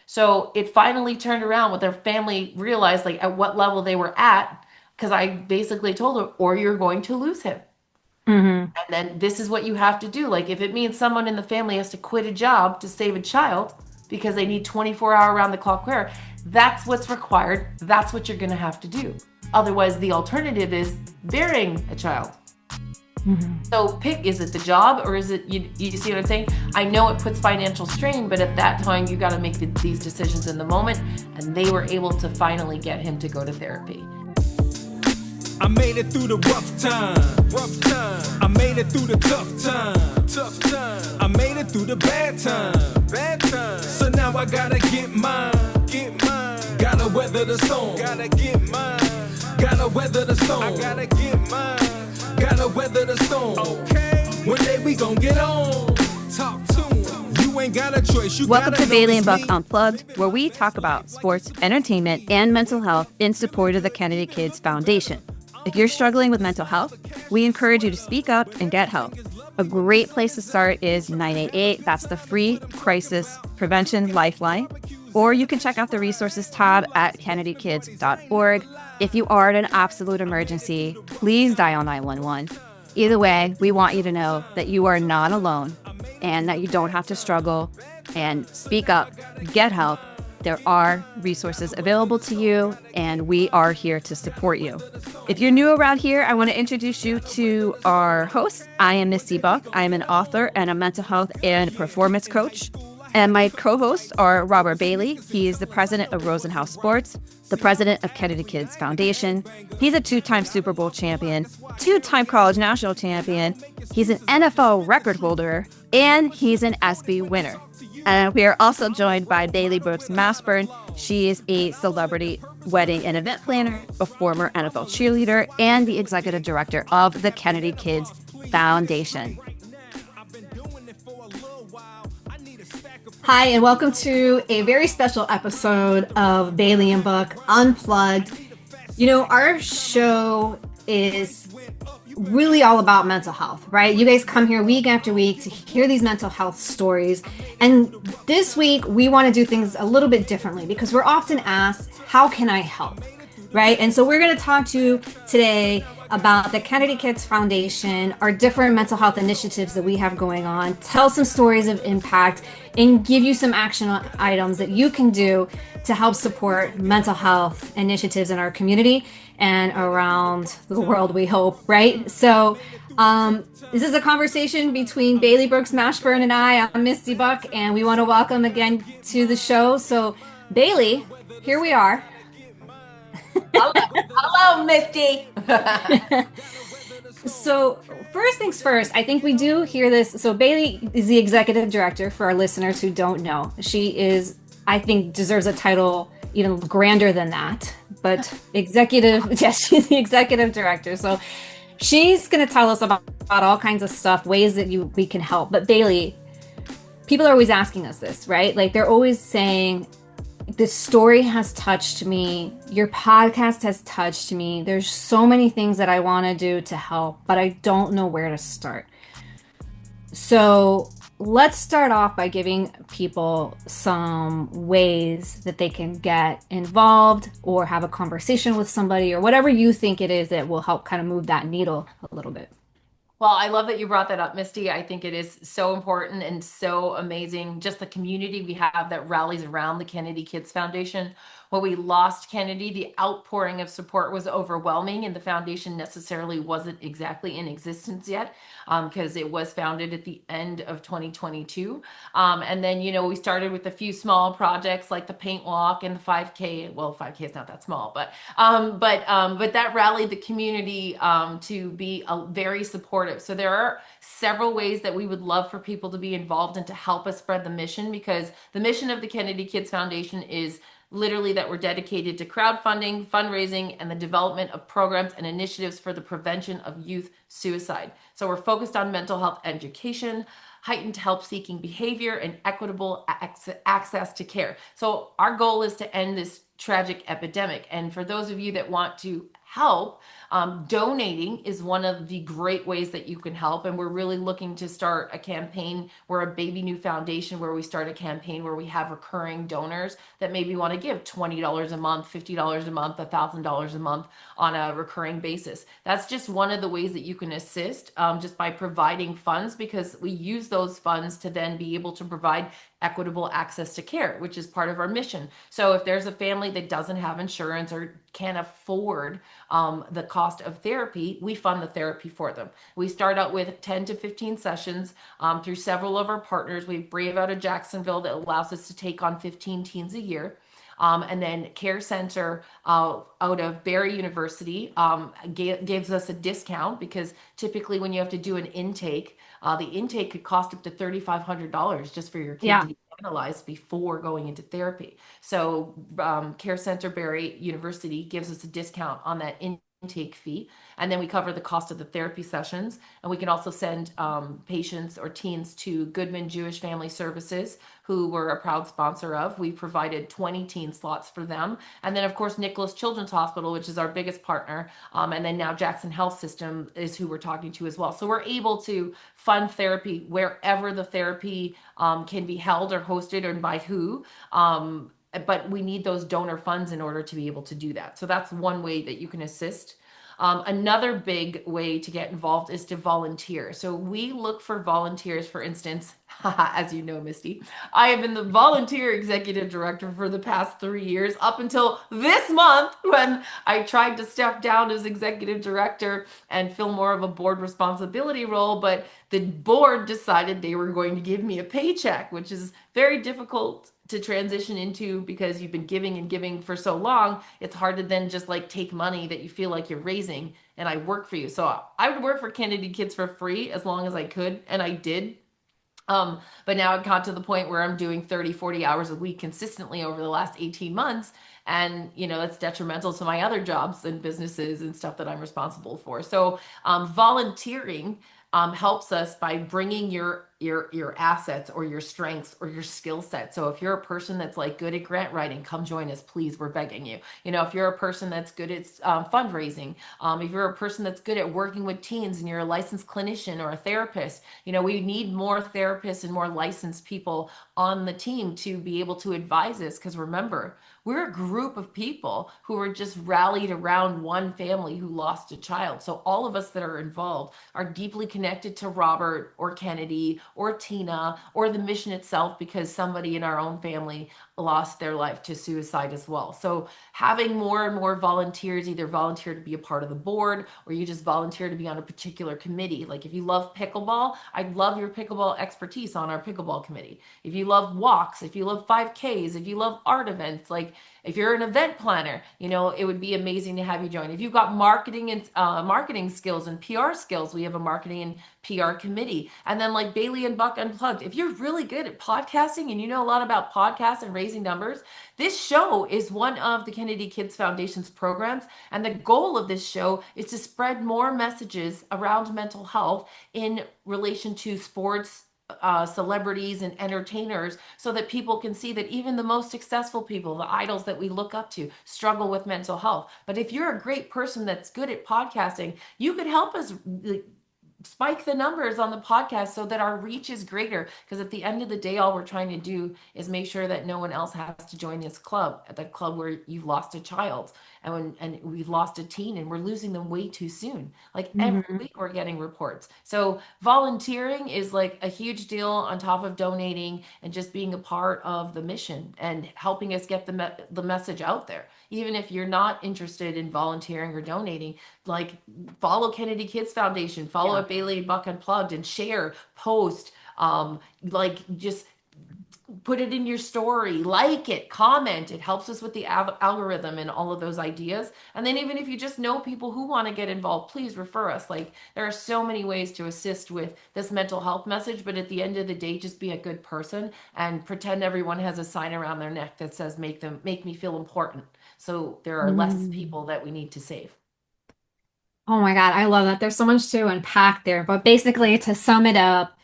So it finally turned around with their family realized like at what level they were at because I basically told them, or you're going to lose him. Hmm. And then this is what you have to do. Like if it means someone in the family has to quit a job to save a child because they need 24-hour round the clock care, that's what's required. That's what you're going to have to do. Otherwise, the alternative is burying a child. Hmm. So pick, is it the job or is it, you see what I'm saying? I know it puts financial strain, but at that time you got to make these decisions in the moment. And they were able to finally get him to go to therapy. I made it through the rough time. I made it through the tough time. I made it through the bad time. So now I gotta get mine. Gotta weather the storm. Gotta get mine. Gotta weather the storm. I gotta get mine. Gotta weather the storm. Okay. One day we gon' get on. Talk to 'em. You ain't got a choice. You Welcome gotta to know Bailey it's and Buck me. Unplugged, where we talk about sports, entertainment, and mental health in support of the Kennedy Kids Foundation. If you're struggling with mental health, we encourage you to speak up and get help. A great place to start is 988. That's the free crisis prevention lifeline. Or you can check out the resources tab at kennedykids.org. If you are in an absolute emergency, please dial 911. Either way, we want you to know that you are not alone and that you don't have to struggle, and speak up, get help. There are resources available to you, and we are here to support you. If you're new around here, I want to introduce you to our host. I am Misty Buck. I am an author and a mental health and performance coach. And my co-hosts are Robert Bailey. He is the president of Rosenhaus Sports, the president of Kennedy Kids Foundation. He's a two-time Super Bowl champion, two-time college national champion. He's an NFL record holder, and he's an ESPY winner. And we are also joined by Bailey Brooks Mashburn. She is a celebrity wedding and event planner, a former NFL cheerleader, and the executive director of the Kennedy Kids Foundation. Hi, and welcome to a very special episode of Bailey and Buck Unplugged. You know, our show is really all about mental health, right? You guys come here week after week to hear these mental health stories. And this week, we want to do things a little bit differently because we're often asked, how can I help? Right? And so we're going to talk to you today about the Kennedy Kids Foundation, our different mental health initiatives that we have going on, tell some stories of impact, and give you some action items that you can do to help support mental health initiatives in our community and around the world, we hope, right? So, this is a conversation between Bailey Brooks Mashburn and I. I'm Misty Buck, and we want to welcome again to the show. So, Bailey, here we are. Hello, hello, Misty. So, first things first, I think we do hear this. So, Bailey is the executive director for our listeners who don't know. She is, I think, deserves a title even grander than that. But executive, yes, she's the executive director. So, she's going to tell us about all kinds of stuff, ways that we can help. But, Bailey, people are always asking us this, right? Like, they're always saying, this story has touched me. Your podcast has touched me. There's so many things that I want to do to help, but I don't know where to start. So let's start off by giving people some ways that they can get involved or have a conversation with somebody or whatever you think it is that will help kind of move that needle a little bit. Well, I love that you brought that up, Misty. I think it is so important and so amazing. Just the community we have that rallies around the Kennedy Kids Foundation. When we lost Kennedy, the outpouring of support was overwhelming, and the foundation necessarily wasn't exactly in existence yet because it was founded at the end of 2022. And then, we started with a few small projects like the paint walk and the 5K. Well, 5K is not that small, but that rallied the community to be very supportive. So there are several ways that we would love for people to be involved and to help us spread the mission, because the mission of the Kennedy Kids Foundation is literally that we're dedicated to crowdfunding, fundraising, and the development of programs and initiatives for the prevention of youth suicide. So we're focused on mental health education, heightened help-seeking behavior, and equitable access to care. So our goal is to end this tragic epidemic. And for those of you that want to help. Donating is one of the great ways that you can help. And we're really looking to start a campaign. We're a Baby New Foundation where we start a campaign where we have recurring donors that maybe want to give $20 a month, $50 a month, $1,000 a month on a recurring basis. That's just one of the ways that you can assist, just by providing funds, because we use those funds to then be able to provide equitable access to care, which is part of our mission. So if there's a family that doesn't have insurance or can't afford the cost of therapy, we fund the therapy for them. We start out with 10 to 15 sessions through several of our partners. We have Brave out of Jacksonville that allows us to take on 15 teens a year. And then Care Center out of Barry University gives us a discount, because typically when you have to do an intake, the intake could cost up to $3,500 just for your kid to Yeah. be analyzed before going into therapy. So Care Center Barry University gives us a discount on that intake fee, and then we cover the cost of the therapy sessions. And we can also send patients or teens to Goodman Jewish Family Services, who we're a proud sponsor of. We provided 20 teen slots for them. And then, of course, Nicholas Children's Hospital, which is our biggest partner. And then now Jackson Health System is who we're talking to as well. So we're able to fund therapy wherever the therapy can be held or hosted, and by who. But we need those donor funds in order to be able to do that. So that's one way that you can assist. Another big way to get involved is to volunteer. So we look for volunteers, for instance, as you know, Misty, I have been the volunteer executive director for the past 3 years, up until this month when I tried to step down as executive director and fill more of a board responsibility role. But the board decided they were going to give me a paycheck, which is very difficult to transition into, because you've been giving and giving for so long. It's hard to then just like take money that you feel like you're raising and I work for you. So I would work for Kennedy Kids for free as long as I could, and I did. But now it got to the point where I'm doing 30, 40 hours a week consistently over the last 18 months. And, that's detrimental to my other jobs and businesses and stuff that I'm responsible for. So, volunteering helps us by bringing your assets or your strengths or your skill set. So if you're a person that's like good at grant writing, come join us, please. We're begging you. If you're a person that's good at fundraising, if you're a person that's good at working with teens and you're a licensed clinician or a therapist, we need more therapists and more licensed people on the team to be able to advise us. Because remember, we're a group of people who are just rallied around one family who lost a child. So all of us that are involved are deeply connected to Robert or Kennedy or Tina or the mission itself, because somebody in our own family lost their life to suicide as well. So having more and more volunteers, either volunteer to be a part of the board or you just volunteer to be on a particular committee. Like if you love pickleball, I'd love your pickleball expertise on our pickleball committee. If you love walks, if you love 5Ks, if you love art events, like if you're an event planner, it would be amazing to have you join. If you've got marketing and marketing skills and PR skills, we have a marketing and PR committee. And then like Bailey and Buck Unplugged, if you're really good at podcasting and you know a lot about podcasts and raising numbers, this show is one of the Kennedy Kids Foundation's programs. And the goal of this show is to spread more messages around mental health in relation to sports, celebrities and entertainers, so that people can see that even the most successful people, the idols that we look up to, struggle with mental health. But if you're a great person that's good at podcasting, you could help us spike the numbers on the podcast so that our reach is greater. Because at the end of the day, all we're trying to do is make sure that no one else has to join this club, at the club where you've lost a child and we've lost a teen and we're losing them way too soon. Like every Mhm. week we're getting reports. So volunteering is like a huge deal on top of donating and just being a part of the mission and helping us get the message out there. Even if you're not interested in volunteering or donating, like follow Kennedy Kids Foundation, follow Yeah. at Bailey Buck Unplugged, and share, post, like just put it in your story, like it, comment. It helps us with the algorithm and all of those ideas. And then even if you just know people who want to get involved, please refer us. Like there are so many ways to assist with this mental health message, but at the end of the day, just be a good person and pretend everyone has a sign around their neck that says make me feel important. So there are less Mhm. people that we need to save. Oh my God, I love that. There's so much to unpack there. But basically, to sum it up,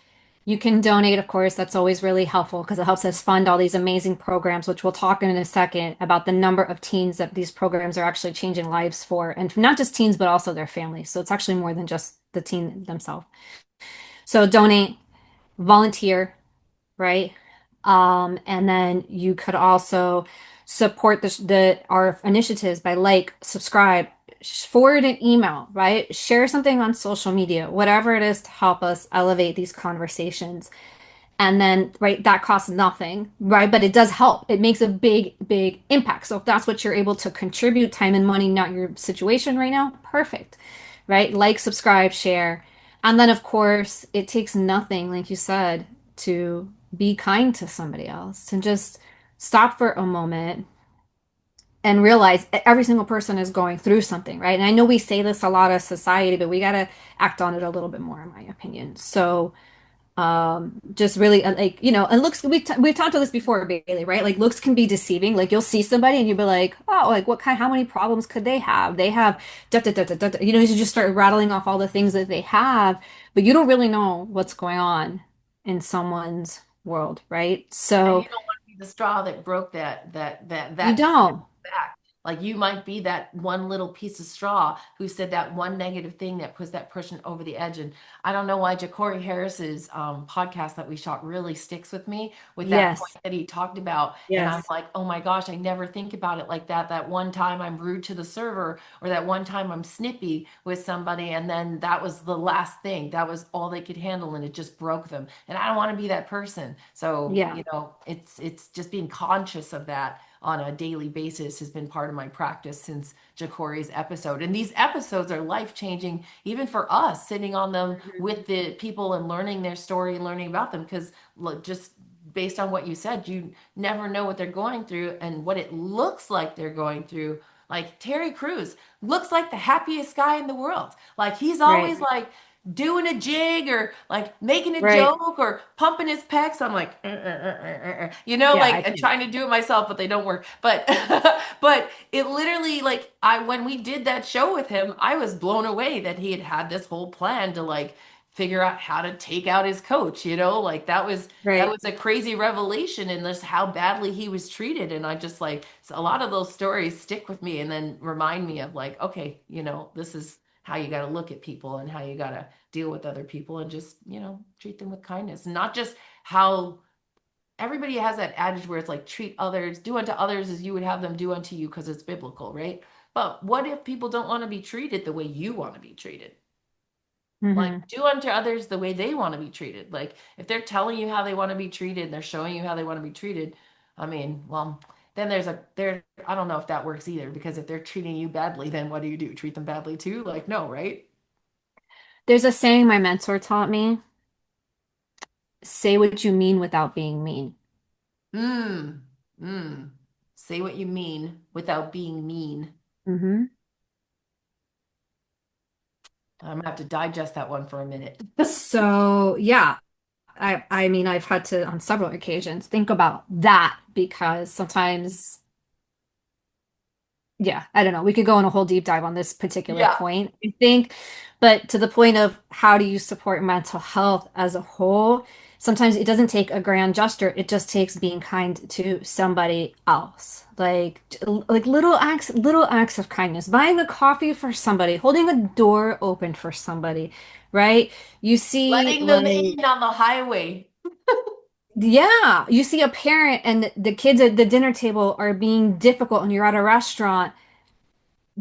You can donate, of course. That's always really helpful because it helps us fund all these amazing programs, which we'll talk in a second about the number of teens that these programs are actually changing lives for. And not just teens, but also their families. So it's actually more than just the teen themselves. So donate, volunteer, right? And then you could also support our initiatives by subscribe, forward an email, right? Share something on social media, whatever it is to help us elevate these conversations. And then, right, that costs nothing, right? But it does help. It makes a big, big impact. So if that's what you're able to contribute, time and money, not your situation right now, perfect, right? Like, subscribe, share. And then, of course, it takes nothing, like you said, to be kind to somebody else and just stop for a moment and realize every single person is going through something, right? And I know we say this a lot as society, but we got to act on it a little bit more, in my opinion. So, just really and looks we've talked about this before, Bailey, right? Like looks can be deceiving. Like you'll see somebody and you'll be like, oh, like how many problems could they have? They have da, da, da, da, da, da. You just start rattling off all the things that they have, but you don't really know what's going on in someone's world, right? And you So don't want to be the straw that broke you that don't. back. Like you might be that one little piece of straw who said that one negative thing that puts that person over the edge. And I don't know why Ja'Cory Harris's podcast that we shot really sticks with me with that point Yes, that he talked about. And I'm yes, like, oh my gosh, I never think about it like that. That one time I'm rude to the server, or that one time I'm snippy with somebody, and then that was the last thing. That was all they could handle, and it just broke them. And I don't want to be that person. So, yeah. it's just being conscious of that on a daily basis has been part of my practice since Ja'Cory's episode. And these episodes are life changing, even for us, sitting on them with the people and learning their story and learning about them. Because look, just based on what you said, you never know what they're going through and what it looks like they're going through. Like Terry Crews looks like the happiest guy in the world. Like he's Right, always like doing a jig or like making a right. joke or pumping his pecs. I'm like, Yeah, I like I'm can. trying to do it myself, but they don't work. But but it literally like I when we did that show with him, I was blown away that he had this whole plan to like figure out how to take out his coach, like that Right. was a crazy revelation in this how badly he was treated. And I just like so a lot of those stories stick with me and then remind me of like, okay, this is how you got to look at people and how you got to deal with other people and just, treat them with kindness. And not just how everybody has that adage where it's like treat others, do unto others as you would have them do unto you because it's biblical, right? But what if people don't want to be treated the way you want to be treated? Like Hmm. do unto others the way they want to be treated. Like if they're telling you how they want to be treated, they're showing you how they want to be treated. I mean, well, then I don't know if that works either because if they're treating you badly, then what do you do? Treat them badly too? Like no, right? There's a saying my mentor taught me, say what you mean without being mean. Mm. Mm. Say what you mean without being mean. Hmm. I'm gonna have to digest that one for a minute. So yeah, I mean I've had to on several occasions think about that because sometimes yeah, I don't know. We could go on a whole deep dive on this particular Yeah. point, I think. But to the point of how do you support mental health as a whole, sometimes it doesn't take a grand gesture. It just takes being kind to somebody else. Like little acts of kindness, buying a coffee for somebody, holding a door open for somebody, right? You see Letting them in like on the highway. yeah, you see a parent and the kids at the dinner table are being difficult and you're at a restaurant,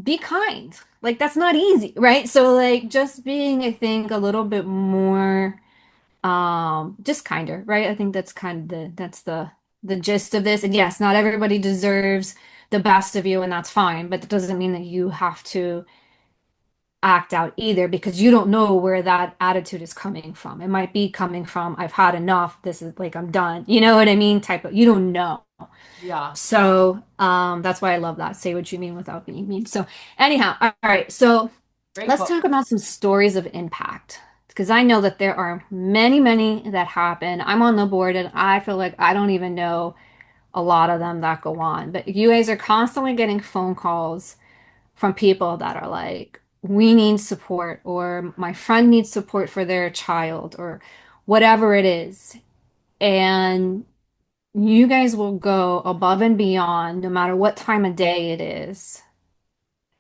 be kind. Like that's not easy, right? So like just being, I think, a little bit more just kinder, right? I think that's kind of the gist of this. And yes, not everybody deserves the best of you, and that's fine, but that doesn't mean that you have to act out either because you don't know where that attitude is coming from. It might be coming from I've had enough, this is like I'm done. You know what I mean? Type of you don't know. Yeah. So that's why I love that. Say what you mean without being mean. So anyhow, all right. So Great let's quote. talk about some stories of impact because I know that there are many, many that happen. I'm on the board and I feel like I don't even know a lot of them that go on. But you guys are constantly getting phone calls from people that are like, we need support, or my friend needs support for their child, or whatever it is. And you guys will go above and beyond, no matter what time of day it is,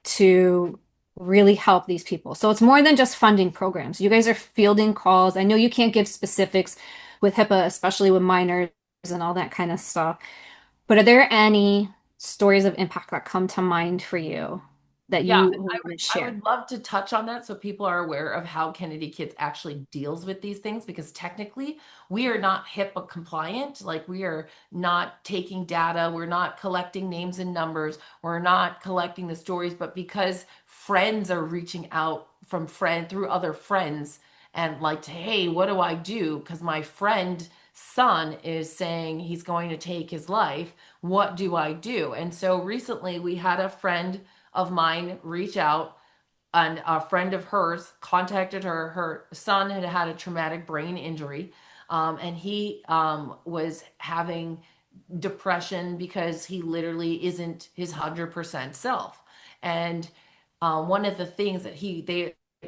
to really help these people. So it's more than just funding programs. You guys are fielding calls. I know you can't give specifics with HIPAA, especially with minors and all that kind of stuff. But are there any stories of impact that come to mind for you that Yeah, you and want to I share? would love to touch on that so people are aware of how Kennedy Kids actually deals with these things because technically we are not HIPAA compliant. Like we are not taking data, we're not collecting names and numbers, we're not collecting the stories, but because friends are reaching out from friend through other friends and like, hey, what do I do? Because my friend son is saying he's going to take his life. What do I do? And so recently we had a friend of mine reach out, and a friend of hers contacted her. Her son had had a traumatic brain injury, and he was having depression because he literally isn't his 100% self. And one of the things that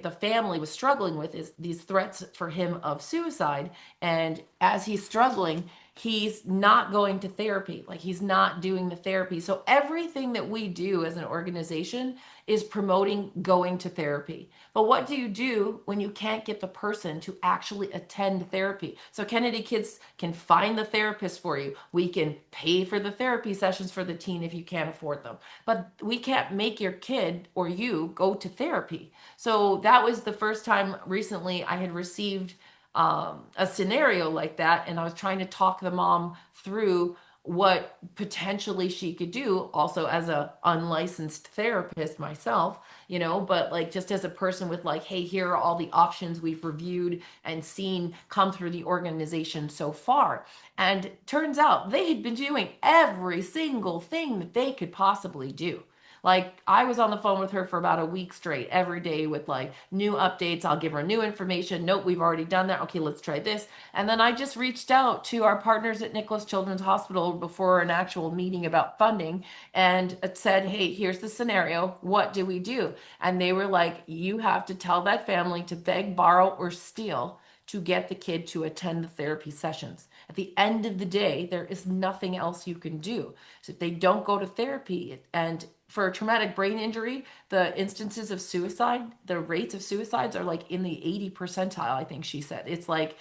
the family was struggling with is these threats for him of suicide. And as he's struggling, he's not going to therapy. Like he's not doing the therapy. So everything that we do as an organization is promoting going to therapy. But what do you do when you can't get the person to actually attend therapy? So Kennedy Kids can find the therapist for you. We can pay for the therapy sessions for the teen if you can't afford them. But we can't make your kid or you go to therapy. So that was the first time recently I had received a scenario like that, and I was trying to talk the mom through what potentially she could do also as a unlicensed therapist myself, but like just as a person with like, hey, here are all the options we've reviewed and seen come through the organization so far. And turns out they had been doing every single thing that they could possibly do. Like I was on the phone with her for about a week straight every day with like new updates. I'll give her new information. Nope, we've already done that. Okay, let's try this. And then I just reached out to our partners at Nicholas Children's Hospital before an actual meeting about funding and it said, hey, here's the scenario. What do we do? And they were like, you have to tell that family to beg, borrow, or steal to get the kid to attend the therapy sessions. At the end of the day, there is nothing else you can do. So if they don't go to therapy, and for a traumatic brain injury, the instances of suicide, the rates of suicides are like in the 80 percentile, I think she said. It's like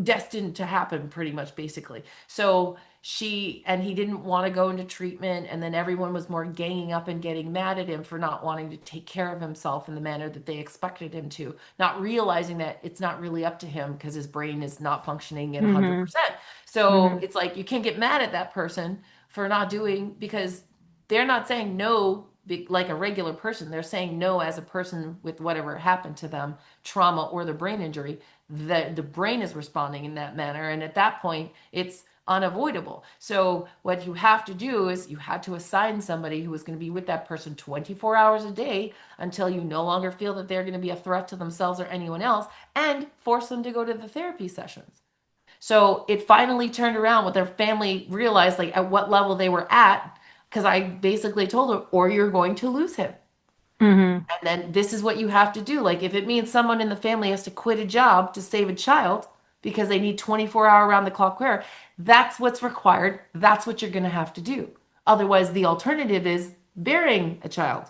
destined to happen pretty much basically. So he didn't want to go into treatment, and then everyone was more ganging up and getting mad at him for not wanting to take care of himself in the manner that they expected him to, not realizing that it's not really up to him because his brain is not functioning at Hmm. 100%. So Hmm. it's like you can't get mad at that person for not doing, because they're not saying no like a regular person. They're saying no as a person with whatever happened to them, trauma or the brain injury. The brain is responding in that manner, and at that point it's unavoidable. So what you have to do is you had to assign somebody who is going to be with that person 24 hours a day until you no longer feel that they're going to be a threat to themselves or anyone else, and force them to go to the therapy sessions. So it finally turned around with their family realized like at what level they were at, because I basically told them, or you're going to lose him. Hmm. And then this is what you have to do. Like if it means someone in the family has to quit a job to save a child because they need 24-hour round the clock care, that's what's required. That's what you're going to have to do. Otherwise, the alternative is burying a child.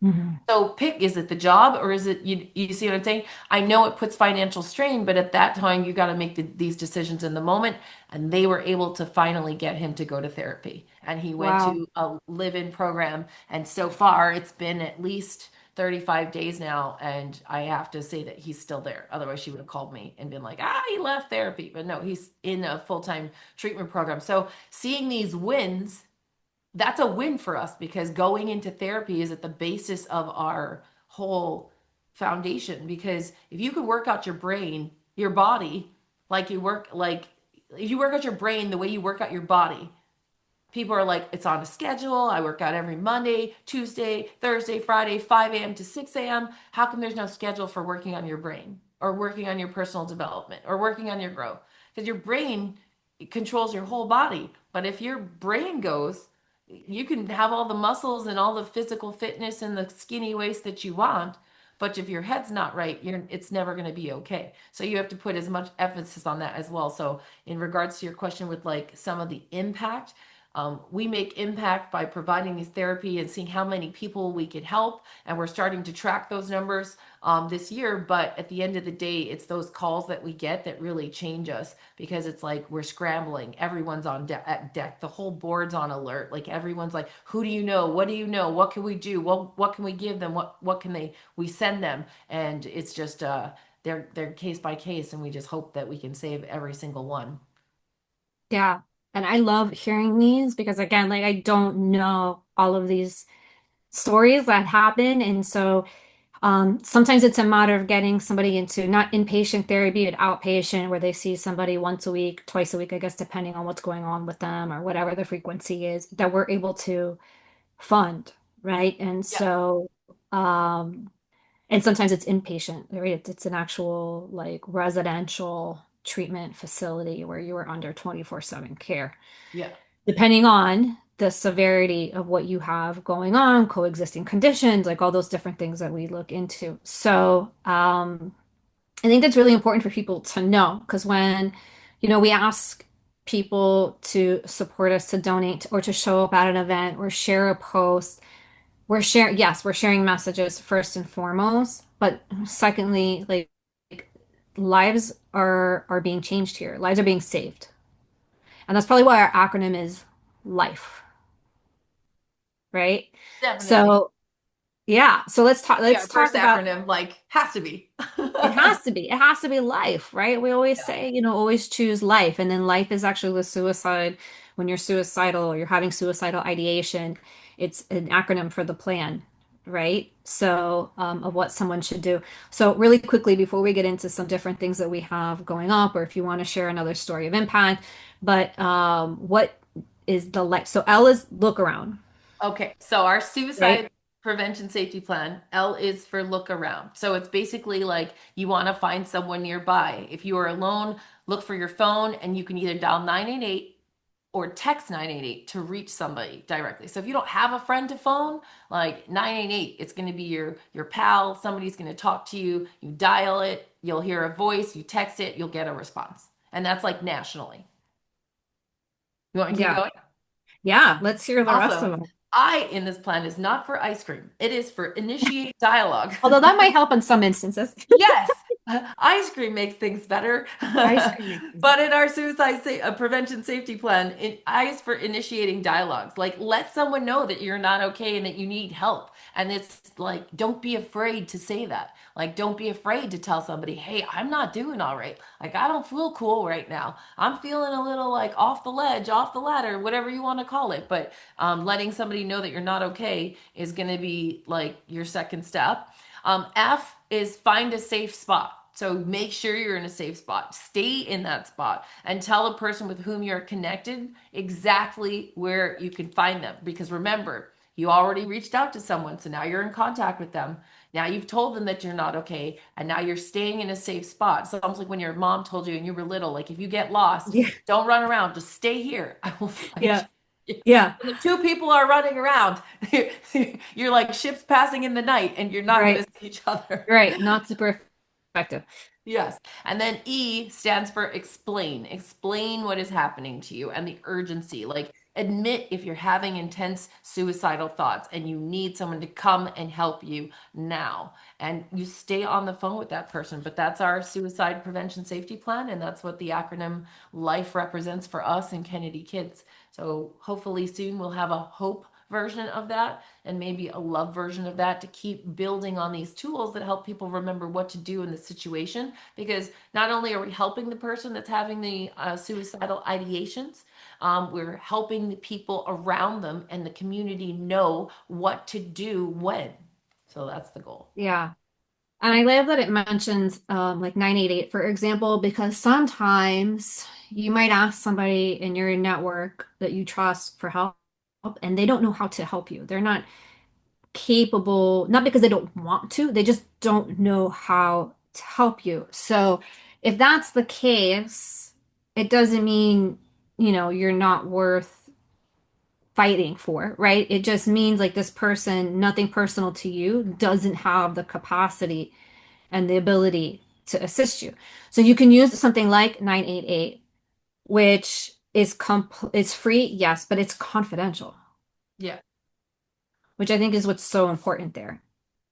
Hmm. So pick, is it the job or is it, you see what I'm saying? I know it puts financial strain, but at that time you got to make these decisions in the moment. And they were able to finally get him to go to therapy. And he went Wow. to a live-in program. And so far it's been at least 35 days now. And I have to say that he's still there. Otherwise she would have called me and been like, he left therapy. But no, he's in a full-time treatment program. So seeing these wins, that's a win for us because going into therapy is at the basis of our whole foundation. Because if you can work out your brain, your body, like if you work out your brain the way you work out your body, people are like, it's on a schedule. I work out every Monday, Tuesday, Thursday, Friday, 5 a.m. to 6 a.m. How come there's no schedule for working on your brain or working on your personal development or working on your growth? Because your brain controls your whole body. But if your brain goes, you can have all the muscles and all the physical fitness and the skinny waist that you want. But if your head's not right, it's never going to be okay. So you have to put as much emphasis on that as well. So in regards to your question with like some of the impact, we make impact by providing these therapy and seeing how many people we could help. And we're starting to track those numbers this year. But at the end of the day, it's those calls that we get that really change us because it's like we're scrambling. Everyone's on at deck. The whole board's on alert. Like everyone's like, who do you know? What do you know? What can we do? What can we give them? What can we send them? And it's just they're case by case, and we just hope that we can save every single one. Yeah. And I love hearing these because again, like I don't know all of these stories that happen. And so sometimes it's a matter of getting somebody into not inpatient therapy, but outpatient, where they see somebody once a week, twice a week, I guess, depending on what's going on with them or whatever the frequency is that we're able to fund, right? And Yeah. so, and sometimes it's inpatient, right? It's an actual like residential treatment facility where you are under 24/7 care, Yeah. depending on the severity of what you have going on, coexisting conditions, like all those different things that we look into. So, I think that's really important for people to know because when, we ask people to support us, to donate, or to show up at an event or share a post, yes, we're sharing messages first and foremost, but secondly, like lives are being changed here. Lives are being saved. And that's probably why our acronym is LIFE, right? Definitely. So, yeah, so Yeah, let's our talk first about acronym like has to be. it has to be. It has to be life, right? We always Yeah. say, always choose life. And then life is actually the suicide. When you're suicidal or you're having suicidal ideation, it's an acronym for the plan, right? So, of what someone should do. So, really quickly, before we get into some different things that we have going up, or if you want to share another story of impact, but what is the life? So, L is look around, Okay, so our right? suicide prevention safety plan, L is for look around. So it's basically like you want to find someone nearby. If you are alone, look for your phone and you can either dial 988 or text 988 to reach somebody directly. So if you don't have a friend to phone, like 988, it's going to be your pal, somebody's going to talk to you, you dial it, you'll hear a voice, you text it, you'll get a response. And that's like nationally. You want to keep Yeah. going? Yeah. Let's hear the rest of Also, them. I in this plan is not for ice cream. It is for initiate dialogue. Although that might help in some instances. Yes, ice cream makes things better. Ice cream makes But in our prevention safety plan, I is for initiating dialogues. Like, let someone know that you're not okay and that you need help. And it's like, don't be afraid to say that. Like, don't be afraid to tell somebody, hey, I'm not doing all right. Like, I don't feel cool right now. I'm feeling a little like off the ledge, off the ladder, whatever you want to call it. But letting somebody know that you're not okay is going to be like your second step. F is find a safe spot. So make sure you're in a safe spot. Stay in that spot and tell the person with whom you're connected exactly where you can find them. Because remember, you already reached out to someone, so now you're in contact with them. Now you've told them that you're not okay, and now you're staying in a safe spot. So it's almost like when your mom told you and you were little, like if you get lost, Yeah. don't run around, just stay here. I will find Yeah. you. Yeah. When the two people are running around, you're like ships passing in the night, and you're not going Right. to see each other. Right. Not super effective. Yes. And then E stands for explain. Explain what is happening to you and the urgency. Like, admit if you're having intense suicidal thoughts and you need someone to come and help you now. And you stay on the phone with that person. But that's our suicide prevention safety plan. And that's what the acronym LIFE represents for us and Kennedy Kids. So hopefully soon we'll have a hope version of that and maybe a love version of that to keep building on these tools that help people remember what to do in the situation, because not only are we helping the person that's having the suicidal ideations, we're helping the people around them and the community know what to do when. So that's the goal. Yeah. And I love that it mentions like 988, for example, because sometimes you might ask somebody in your network that you trust for help, and they don't know how to help you. They're not capable, not because they don't want to, they just don't know how to help you. So if that's the case, it doesn't mean, you're not worth fighting for, right? It just means like this person, nothing personal to you, doesn't have the capacity and the ability to assist you. So you can use something like 988, which is free, yes, but it's confidential, Yeah. which I think is what's so important there,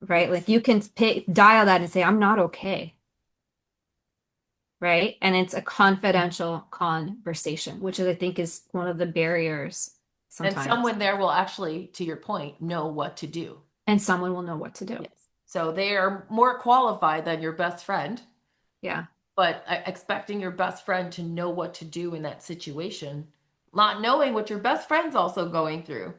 right? Yes. Like you can dial that and say, I'm not okay, right? And it's a confidential conversation, which is, I think, is one of the barriers And sometimes. someone there will actually, to your point, know what to do. And someone will know what to do. Yes. So they are more qualified than your best friend, Yeah. but expecting your best friend to know what to do in that situation, not knowing what your best friend's also going through,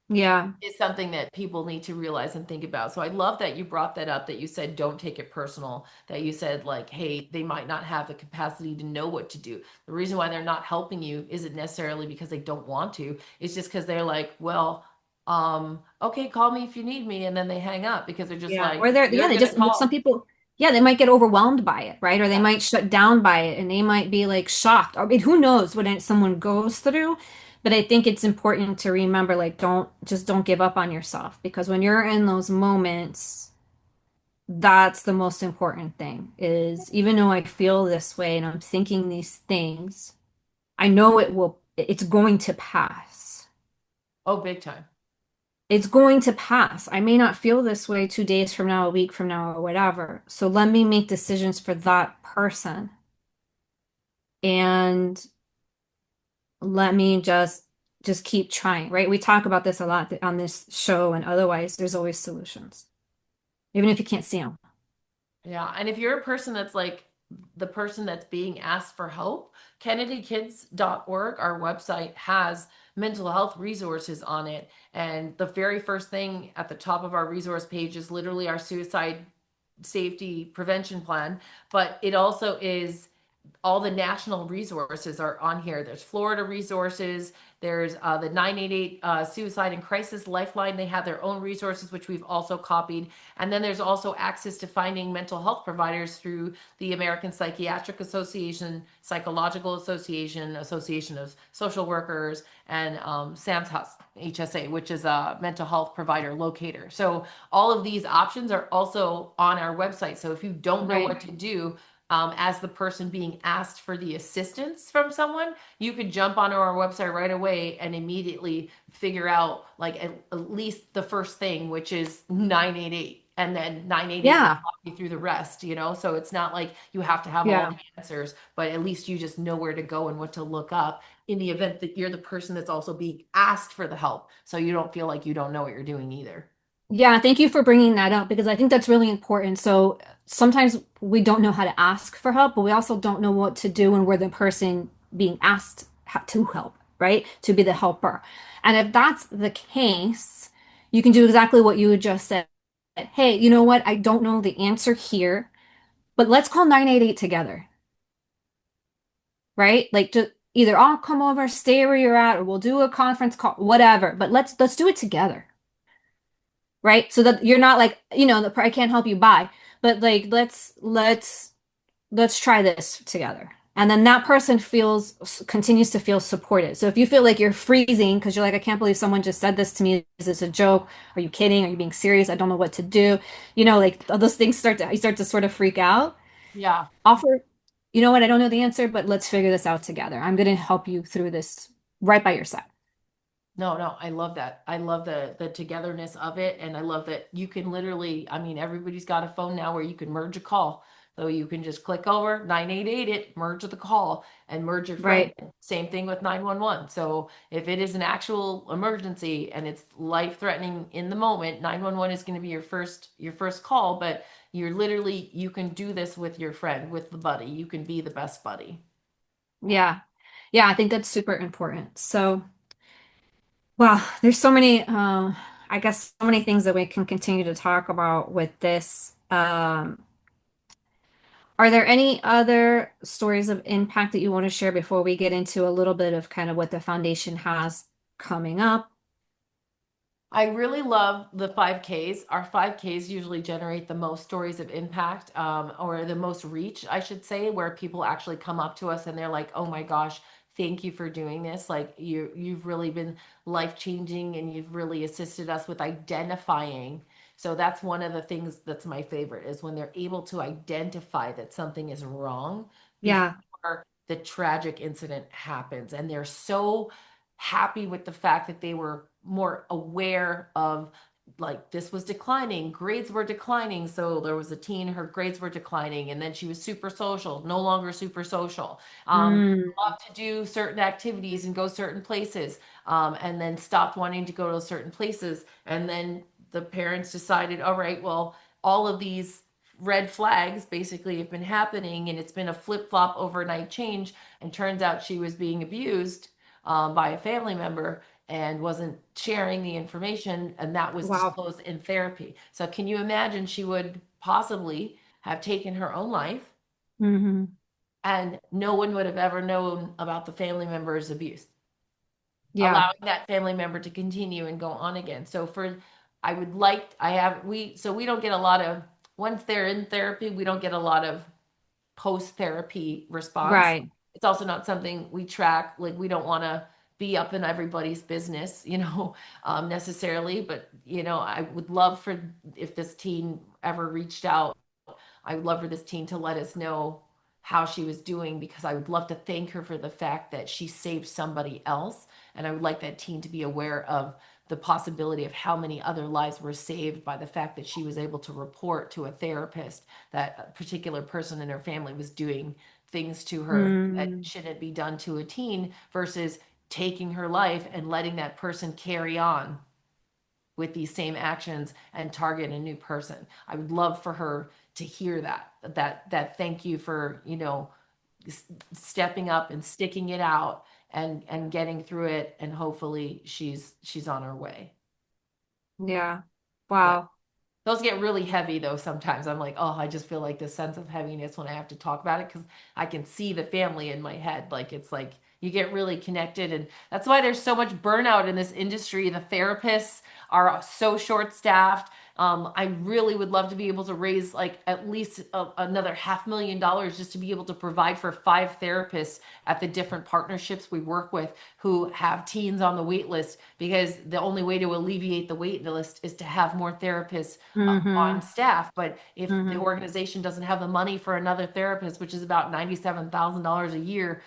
Yeah. is something that people need to realize and think about. So I love that you brought that up, that you said don't take it personal, that you said like, hey, they might not have the capacity to know what to do. The reason why they're not helping you isn't necessarily because they don't want to. It's just because they're like, well, okay, call me if you need me, and then they hang up because they're just Yeah. like, Or you're they gonna just, some call. people, yeah, they might get overwhelmed by it, right? Or they Yeah. might shut down by it and they might be like shocked. I mean, who knows what someone goes through? But I think it's important to remember, like, don't give up on yourself because when you're in those moments, that's the most important thing is even though I feel this way and I'm thinking these things, I know it's going to pass. Oh, big time. It's going to pass. I may not feel this way 2 days from now, a week from now, or whatever. So let me make decisions for that person and let me just keep trying, right? We talk about this a lot on this show and otherwise there's always solutions, even if you can't see them. Yeah, and if you're a person that's like the person that's being asked for help, kennedykids.org, our website, has mental health resources on it. And the very first thing at the top of our resource page is literally our suicide safety prevention plan, but it also is all the national resources are on here. There's Florida resources. There's the 988 Suicide and Crisis Lifeline. They have their own resources, which we've also copied. And then there's also access to finding mental health providers through the American Psychiatric Association, Psychological Association, Association of Social Workers, and SAMS HSA, which is a mental health provider locator. So all of these options are also on our website. So if you don't know Right. what to do, as the person being asked for the assistance from someone, you could jump onto our website right away and immediately figure out like at least the first thing, which is 988. And then 988 will Yeah. talk you through the rest, you know? So it's not like you have to have all Yeah. the answers, but at least you just know where to go and what to look up in the event that you're the person that's also being asked for the help. So you don't feel like you don't know what you're doing either. Yeah, thank you for bringing that up because I think that's really important. So sometimes we don't know how to ask for help, but we also don't know what to do when we're the person being asked to help, right? To be the helper. And if that's the case, you can do exactly what you just said. Hey, you know what? I don't know the answer here, but let's call 988 together, right? Like just either I'll come over, stay where you're at, or we'll do a conference call, whatever. But let's do it together, right? So that you're not like, I can't help you buy, but like let's try this together. And then that person continues to feel supported. So if you feel like you're freezing because you're like, I can't believe someone just said this to me. Is this a joke? Are you kidding? Are you being serious? I don't know what to do. Like all those things you start to sort of freak out. Yeah. Offer, you know what? I don't know the answer, but let's figure this out together. I'm going to help you through this right by your side. No, no, I love that. I love the togetherness of it, and I love that you can literally, I mean, everybody's got a phone now where you can merge a call. So you can just click over 988 it, merge the call, and merge your friend. Right. Same thing with 911. So if it is an actual emergency and it's life-threatening in the moment, 911 is going to be your first call, but you can do this with your friend, with the buddy. You can be the best buddy. Yeah. Yeah, I think that's super important. So, well, there's so many, I guess, so many things that we can continue to talk about with this. Are there any other stories of impact that you want to share before we get into a little bit of kind of what the foundation has coming up? I really love the 5Ks. Our 5Ks usually generate the most stories of impact, or the most reach, I should say, where people actually come up to us and they're like, oh my gosh, thank you for doing this. Like you've really been life changing and you've really assisted us with identifying. So that's one of the things that's my favorite is when they're able to identify that something is wrong Yeah. before the tragic incident happens. And they're so happy with the fact that they were more aware of like this was declining, grades were declining. So there was a teen, her grades were declining, and then she was super social, no longer super social. Mm. Loved to do certain activities and go certain places, and then stopped wanting to go to certain places. And then the parents decided, all right, well, all of these red flags basically have been happening, and it's been a flip flop overnight change. And turns out she was being abused by a family member and wasn't sharing the information, and that was Wow. disclosed in therapy. So can you imagine she would possibly have taken her own life Hmm. and no one would have ever known about the family member's abuse, Yeah. allowing that family member to continue and go on again. So for I would like I have we so we don't get a lot of once they're in therapy, we don't get a lot of post therapy response. Right. It's also not something we track. Like we don't want to be up in everybody's business, necessarily. But I would love for if this teen ever reached out, I would love for this teen to let us know how she was doing because I would love to thank her for the fact that she saved somebody else. And I would like that teen to be aware of the possibility of how many other lives were saved by the fact that she was able to report to a therapist that a particular person in her family was doing things to her that Mm. shouldn't be done to a teen versus taking her life and letting that person carry on with these same actions and target a new person. I would love for her to hear that thank you for, stepping up and sticking it out and getting through it, and hopefully she's on her way. Yeah. Yeah. Wow. Those get really heavy though sometimes. I'm like, oh, I just feel like this sense of heaviness when I have to talk about it because I can see the family in my head. Like it's like you get really connected, and that's why there's so much burnout in this industry. The therapists are so short-staffed. I really would love to be able to raise like at least another $500,000 just to be able to provide for 5 therapists at the different partnerships we work with who have teens on the wait list, because the only way to alleviate the wait list is to have more therapists on Hmm. staff. But if the Hmm. organization doesn't have the money for another therapist, which is about $97,000 a year,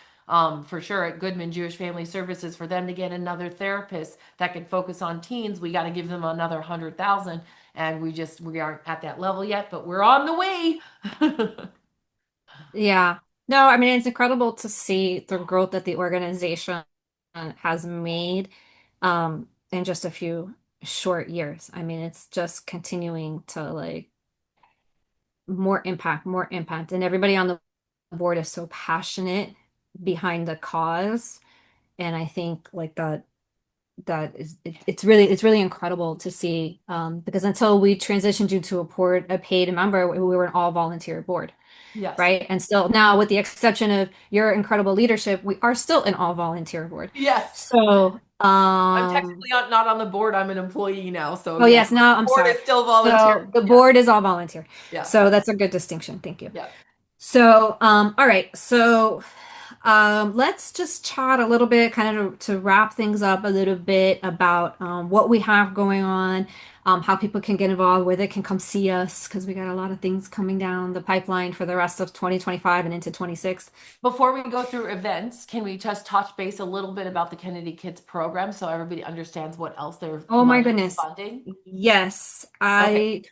for sure at Goodman Jewish Family Services, for them to get another therapist that can focus on teens, we got to give them another 100,000, and we aren't at that level yet, but we're on the way. Yeah. No, I mean, it's incredible to see the growth that the organization has made in just a few short years. I mean, it's just continuing to like more impact, and everybody on the board is so passionate behind the cause. And I think like it's really incredible to see because until we transitioned you to a paid member, we were an all volunteer board, Yes. right? And still now, with the exception of your incredible leadership, we are still an all volunteer board. Yes. So, I'm technically not on the board. I'm an employee now. So oh yes, yes, no, the I'm board sorry. is still volunteer. So the Yeah. board is all volunteer. Yeah. So that's a good distinction. Thank you. Yeah. So, all right. So, let's just chat a little bit, kind of to wrap things up a little bit about what we have going on, how people can get involved, where they can come see us, because we got a lot of things coming down the pipeline for the rest of 2025 and into 26. Before we go through events, can we just touch base a little bit about the Kennedy Kids program so everybody understands what else their Oh my money is goodness. funding? Yes, Okay. I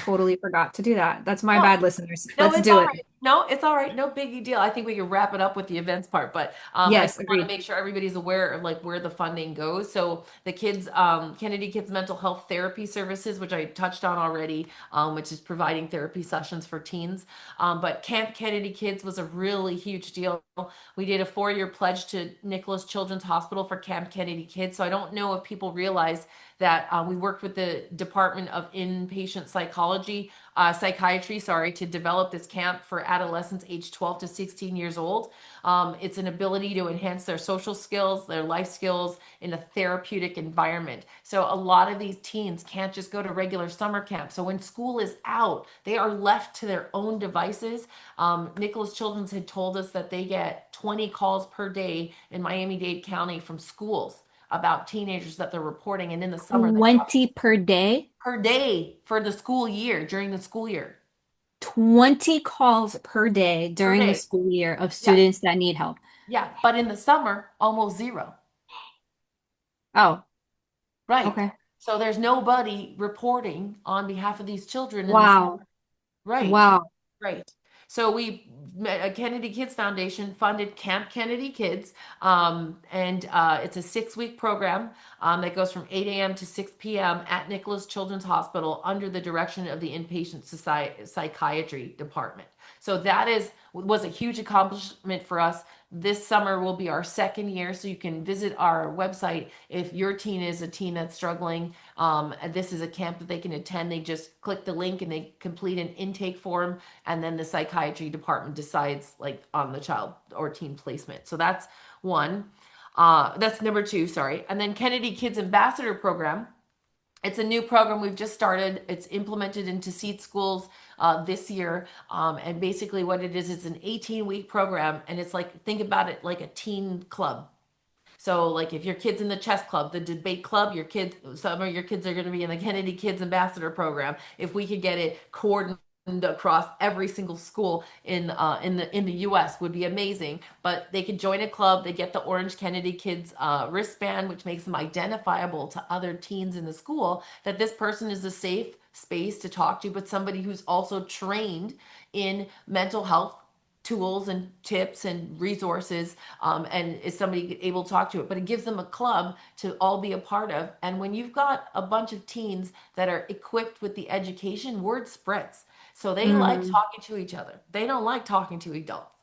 totally forgot to do that. That's my No, bad, listeners. no, Let's it's do all it. right. No, it's all right. No biggie deal. I think we can wrap it up with the events part, but I Yes, just want to agreed. make sure everybody's aware of like where the funding goes. So the kids, Kennedy Kids Mental Health Therapy Services, which I touched on already, which is providing therapy sessions for teens. But Camp Kennedy Kids was a really huge deal. We did a 4-year pledge to Nicholas Children's Hospital for Camp Kennedy Kids. So I don't know if people realize that we worked with the Department of Inpatient Psychology psychiatry, sorry, to develop this camp for adolescents aged 12 to 16 years old. It's an ability to enhance their social skills, their life skills in a therapeutic environment. So a lot of these teens can't just go to regular summer camp. So when school is out, they are left to their own devices. Nicholas Children's had told us that they get 20 calls per day in Miami-Dade County from schools about teenagers that they're reporting. And in the summer, they talk 20 per day? per day for the school year, during the school year. 20 calls per day Per during the day. school year of Yeah. students that need help. Yeah. But in the summer, almost zero. Oh, Right. okay. So there's nobody reporting on behalf of these children in the Wow. summer. Right. Wow. Right. So we, Kennedy Kids Foundation funded Camp Kennedy Kids, and it's a 6-week program that goes from 8 a.m. to 6 p.m. at Nicholas Children's Hospital under the direction of the inpatient psychiatry department. So that was a huge accomplishment for us. This summer will be our second year, so you can visit our website if your teen is a teen that's struggling. And this is a camp that they can attend. They just click the link and they complete an intake form, and then the psychiatry department decides like on the child or teen placement. So that's one. That's number two, sorry. And then Kennedy Kids Ambassador Program. It's a new program we've just started. It's implemented into seed schools this year. And basically, what it is, it's an 18-week program. And it's like, think about it like a teen club. So, like, if your kid's in the chess club, the debate club, some of your kids are going to be in the Kennedy Kids Ambassador Program. If we could get it coordinated across every single school in the U.S. would be amazing. But they could join a club. They get the Orange Kennedy Kids wristband, which makes them identifiable to other teens in the school. That this person is a safe space to talk to, but somebody who's also trained in mental health tools and tips and resources, and is somebody able to talk to it. But it gives them a club to all be a part of. And when you've got a bunch of teens that are equipped with the education, word spreads. So they like Mm, talking to each other. They don't like talking to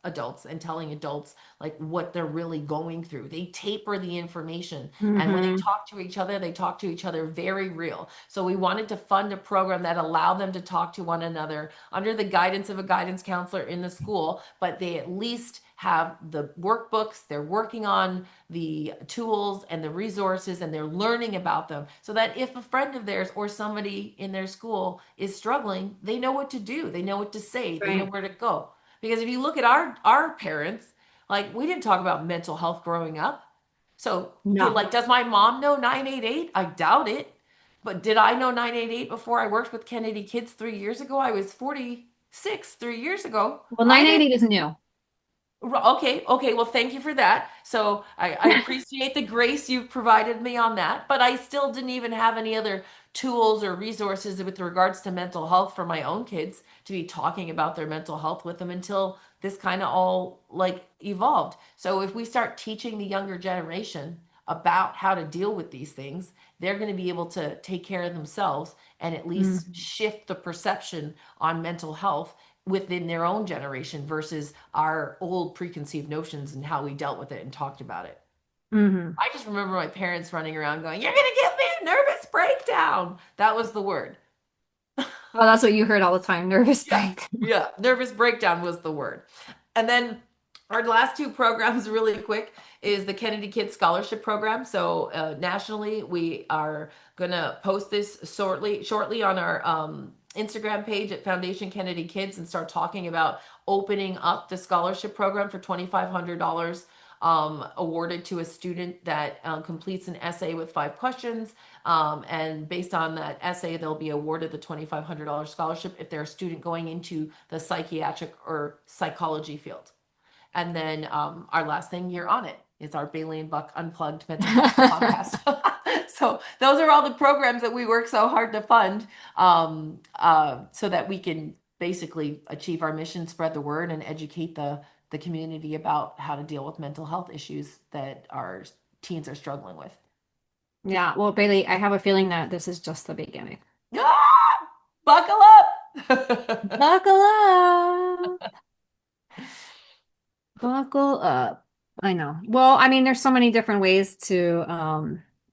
adults and telling adults like what they're really going through. They taper the information. And when they hmm talk to each other, they talk to each other very real. So we wanted to fund a program that allowed them to talk to one another under the guidance of a guidance counselor in the school, but they at least have the workbooks, they're working on the tools and the resources, and they're learning about them so that if a friend of theirs or somebody in their school is struggling, they know what to do, they know what to say, they know Right. where to go. Because if you look at our parents, like we didn't talk about mental health growing up. So, No. like, does my mom know 988? I doubt it. But did I know 988 before I worked with Kennedy Kids 3 years ago? I was 46 3 years ago. Well, I didn't. 980 is new. Okay, okay. Well, thank you for that. So I appreciate the grace you've provided me on that, but I still didn't even have any other tools or resources with regards to mental health for my own kids to be talking about their mental health with them until this kind of all like evolved. So if we start teaching the younger generation about how to deal with these things, they're going to be able to take care of themselves and at least Hmm shift the perception on mental health within their own generation versus our old preconceived notions and how we dealt with it and talked about it. hmm I just remember my parents running around going, "You're going to give me a nervous breakdown." That was the word. Oh, that's what you heard all the time. Nervous Yeah. breakdown. Yeah. Nervous breakdown was the word. And then our last two programs, really quick, is the Kennedy Kids Scholarship Program. So nationally, we are going to post this shortly on our Instagram page at Foundation Kennedy Kids and start talking about opening up the scholarship program for $2,500 awarded to a student that completes an essay with 5 questions. And based on that essay, they'll be awarded the $2,500 scholarship if they're a student going into the psychiatric or psychology field. And then our last thing, you're on it. It's our Bailey and Buck Unplugged mental health podcast. So those are all the programs that we work so hard to fund, so that we can basically achieve our mission, spread the word, and educate the community about how to deal with mental health issues that our teens are struggling with. Yeah. Well, Bailey, I have a feeling that this is just the beginning. Ah! Buckle up! Buckle up. Buckle up. I know. Well, I mean, there's so many different ways to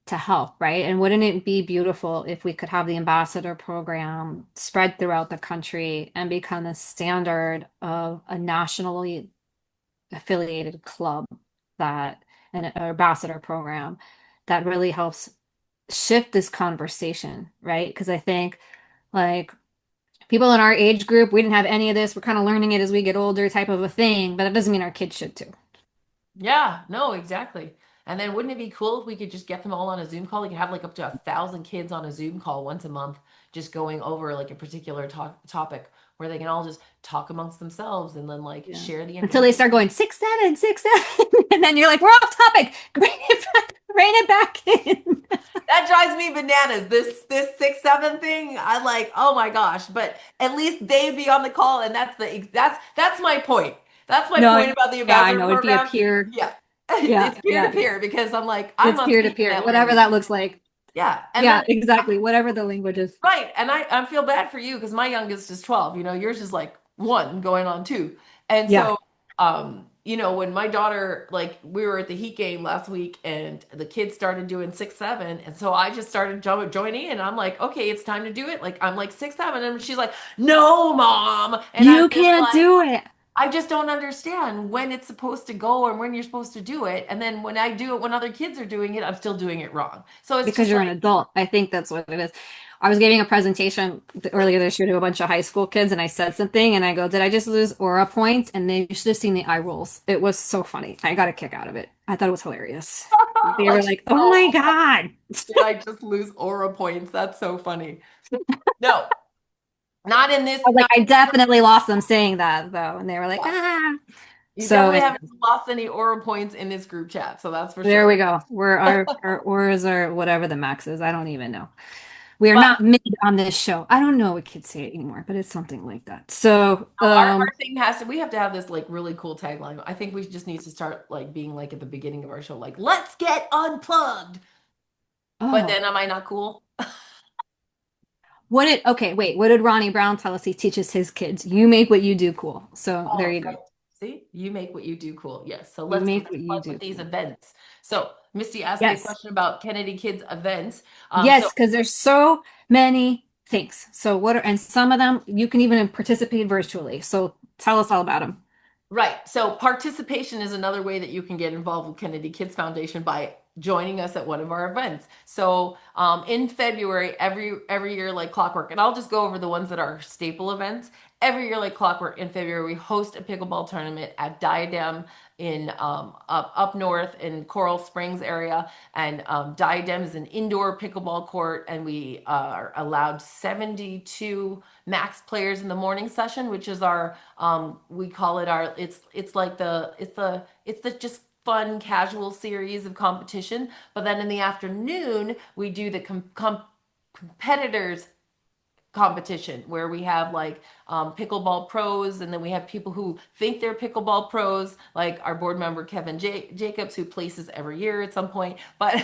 to help, right? And wouldn't it be beautiful if we could have the ambassador program spread throughout the country and become the standard of a nationally affiliated club that an ambassador program that really helps shift this conversation, right? Because I think like people in our age group, we didn't have any of this. We're kind of learning it as we get older, type of a thing, but it doesn't mean our kids should too. Yeah, no, exactly. And then wouldn't it be cool if we could just get them all on a Zoom call? You could have like up to 1,000 kids on a Zoom call once a month, just going over like a particular topic where they can all just talk amongst themselves and then like Yeah. share the Until they information. start going 6, 7, 6, 7, and then you're like, we're off topic. Rein it back in. That drives me bananas. This 6, 7 thing, I like, oh my gosh. But at least they be on the call, and that's my point. That's my No, point about the yeah, I ambassador know. It'd be a program. peer. Yeah. Yeah, It's peer to yeah. peer because I'm like, I'm It's on peer to speaking peer, that whatever language. that looks like. Yeah. And Yeah, then exactly. Whatever the language is. right. And I feel bad for you because my youngest is 12. Yours is like 1 going on 2. And Yeah. so, when my daughter, like, we were at the Heat game last week and the kids started doing 6, 7. And so I just started joining in. And I'm like, okay, it's time to do it. Like, I'm like 6, 7. And she's like, no, mom. And I'm You just can't like, do it I just don't understand when it's supposed to go and when you're supposed to do it. And then when I do it, when other kids are doing it, I'm still doing it wrong. So it's because just you're an like, adult. I think that's what it is. I was giving a presentation earlier this year to a bunch of high school kids, and I said something, and I go, "Did I just lose aura points?" And they should have seen the eye rolls. It was so funny. I got a kick out of it. I thought it was hilarious. They were like, like, "Oh my no. God." Did I just lose aura points? That's so funny. No, not in this. I was like, Like, I definitely lost them saying that though, and they were like, yeah, "Ah." you So definitely anyway, haven't lost any aura points in this group chat. So that's for there sure. we go. We're our auras are whatever the max is. I don't even know. We are But not mid on this show. I don't know what kids say anymore, but it's something like that. So, no, our thing we have to have this like really cool tagline. I think we just need to start like being like at the beginning of our show, like, let's get unplugged. But oh, then am I not cool? okay, wait, what did Ronnie Brown tell us he teaches his kids? You make what you do cool. So there Oh, you go. right. See, you make what you do cool. Yes. So You let's make what you plug with do these cool. events. So Misty asked me a Yes. question about Kennedy Kids events. So Yes, because there's so many things. So and some of them you can even participate virtually. So tell us all about them. right. So participation is another way that you can get involved with Kennedy Kids Foundation by joining us at one of our events. So in February, every year like clockwork, and I'll just go over the ones that are staple events. Every year like clockwork in February, we host a pickleball tournament at Diadem in up north in Coral Springs area, and Diadem is an indoor pickleball court, and we are allowed 72 max players in the morning session, which is our we call it our it's like the just fun casual series of competition. But then in the afternoon we do the competitors competition where we have like pickleball pros, and then we have people who think they're pickleball pros, like our board member Kevin Jacobs, who places every year at some point. But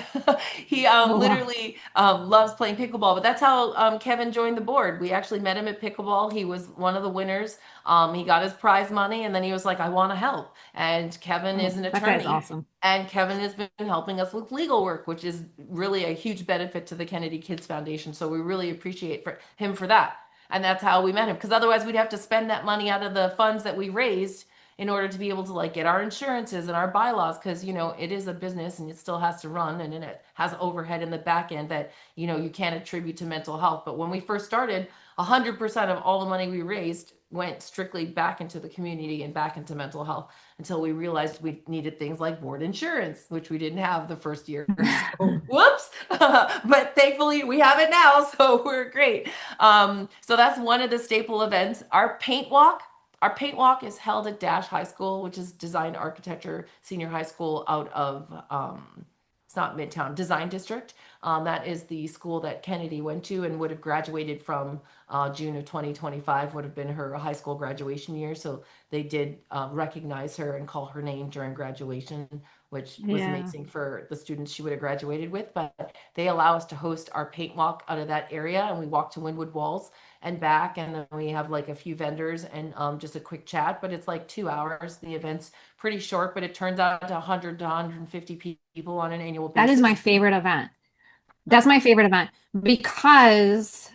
he Oh wow. literally loves playing pickleball. But that's how Kevin joined the board. We actually met him at pickleball. He was one of the winners. He got his prize money, and then he was like, I want to help. And Kevin Oh, is an that guy's attorney. awesome. And Kevin has been helping us with legal work, which is really a huge benefit to the Kennedy Kids Foundation. So we really appreciate him for that. And that's how we met him. Because otherwise, we'd have to spend that money out of the funds that we raised in order to be able to like get our insurances and our bylaws. Because it is a business and it still has to run, and then it has overhead in the back end that you can't attribute to mental health. But when we first started, 100% of all the money we raised went strictly back into the community and back into mental health, until we realized we needed things like board insurance, which we didn't have the first year. So, whoops. But thankfully we have it now, so we're great. So that's one of the staple events. Our paint walk is held at Dash High School, which is Design Architecture Senior High School out of it's not Midtown, Design District. That is the school that Kennedy went to and would have graduated from. June of 2025 would have been her high school graduation year. So they did recognize her and call her name during graduation, which was Yeah. amazing for the students she would have graduated with. But they allow us to host our paint walk out of that area, and we walk to Wynwood Walls and back, and then we have like a few vendors and just a quick chat. But it's like 2 hours. The event's pretty short, but it turns out to 100 to 150 people on an annual That is basis. my favorite event. That's my favorite event because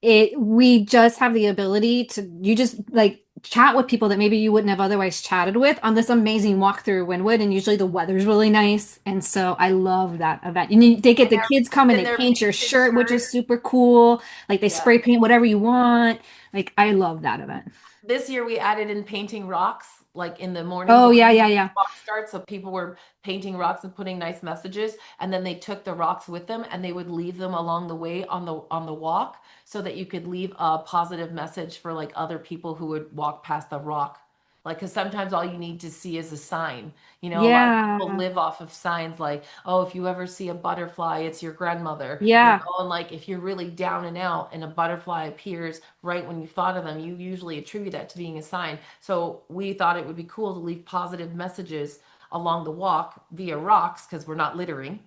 we just have the ability to you just like chat with people that maybe you wouldn't have otherwise chatted with on this amazing walk through Wynwood, and usually the weather's really nice, and so I love that event. They get And the kids come and in they their paint your painted shirt, which is shirt. super cool. Like they Yeah. spray paint whatever you want. Like I love that event. This year we added in painting rocks, like in the morning Oh yeah, before yeah, the yeah. walk starts. So people were painting rocks and putting nice messages, and then they took the rocks with them and they would leave them along the way on the walk so that you could leave a positive message for like other people who would walk past the rock. Like, because sometimes all you need to see is a sign. A lot of people Yeah. live off of signs like, oh, if you ever see a butterfly, it's your grandmother. Yeah. And like if you're really down and out and a butterfly appears right when you thought of them, you usually attribute that to being a sign. So we thought it would be cool to leave positive messages along the walk via rocks because we're not littering.